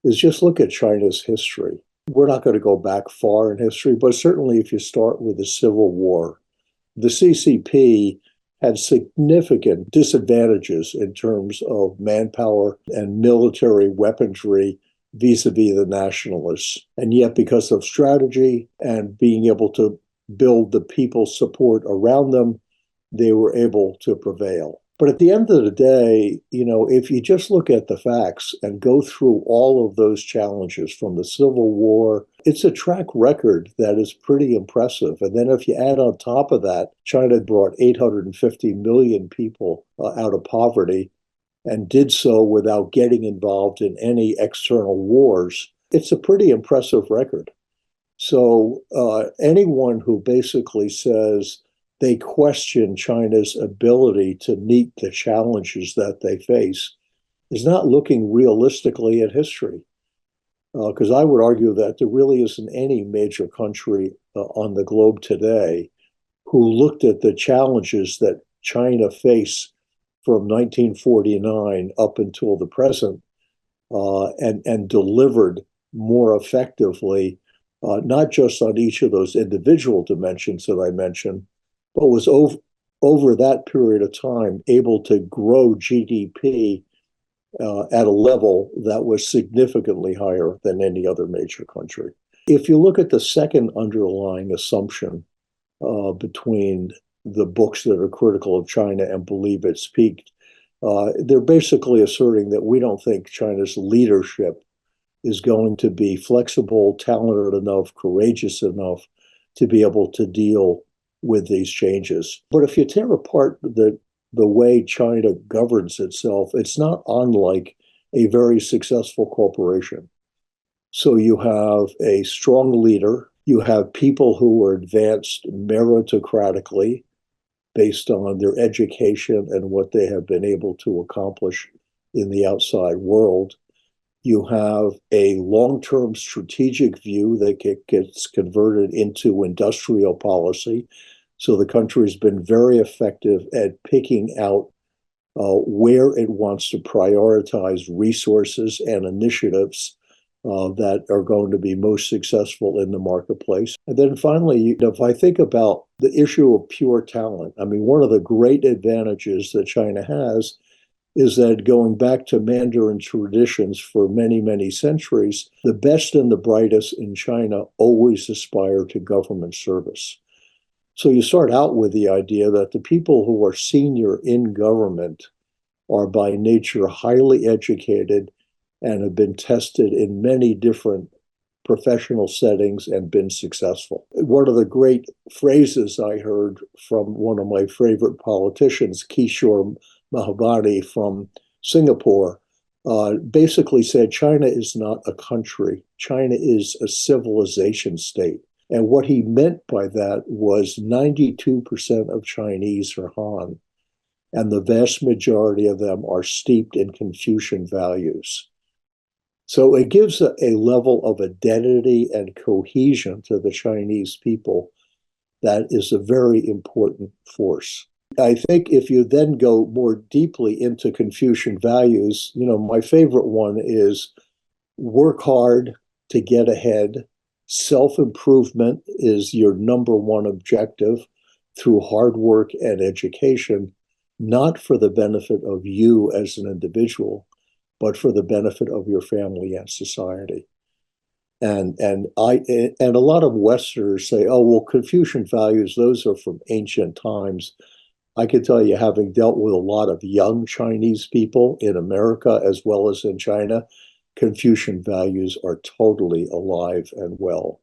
is just look at China's history. We're not going to go back far in history, but certainly if you start with the Civil War, the CCP had significant disadvantages in terms of manpower and military weaponry vis-a-vis the nationalists. And yet, because of strategy and being able to build the people's support around them, they were able to prevail. But at the end of the day, if you just look at the facts and go through all of those challenges from the Civil War, it's a track record that is pretty impressive. And then if you add on top of that, China brought 850 million people out of poverty and did so without getting involved in any external wars. It's a pretty impressive record. So anyone who basically says they question China's ability to meet the challenges that they face is not looking realistically at history. Because I would argue that there really isn't any major country on the globe today who looked at the challenges that China faced from 1949 up until the present and delivered more effectively, not just on each of those individual dimensions that I mentioned, but was over that period of time able to grow GDP at a level that was significantly higher than any other major country. If you look at the second underlying assumption between the books that are critical of China and believe it's peaked, they're basically asserting that we don't think China's leadership is going to be flexible, talented enough, courageous enough to be able to deal with these changes. But if you tear apart the way China governs itself, it's not unlike a very successful corporation. So you have a strong leader, you have people who are advanced meritocratically based on their education and what they have been able to accomplish in the outside world. You have a long-term strategic view that gets converted into industrial policy. So the country has been very effective at picking out where it wants to prioritize resources and initiatives that are going to be most successful in the marketplace. And then finally, if I think about the issue of pure talent, I mean, one of the great advantages that China has is that going back to Mandarin traditions for many, many centuries, the best and the brightest in China always aspire to government service. So you start out with the idea that the people who are senior in government are by nature highly educated and have been tested in many different professional settings and been successful. One of the great phrases I heard from one of my favorite politicians, Kishore Mahbubani from Singapore, basically said China is not a country. China is a civilization state. And what he meant by that was 92% of Chinese are Han, and the vast majority of them are steeped in Confucian values. So it gives a level of identity and cohesion to the Chinese people that is a very important force. I think if you then go more deeply into Confucian values, my favorite one is work hard to get ahead. Self-improvement is your number one objective through hard work and education, not for the benefit of you as an individual, but for the benefit of your family and society. And a lot of Westerners say, oh, well, Confucian values, those are from ancient times. I can tell you, having dealt with a lot of young Chinese people in America as well as in China, Confucian values are totally alive and well.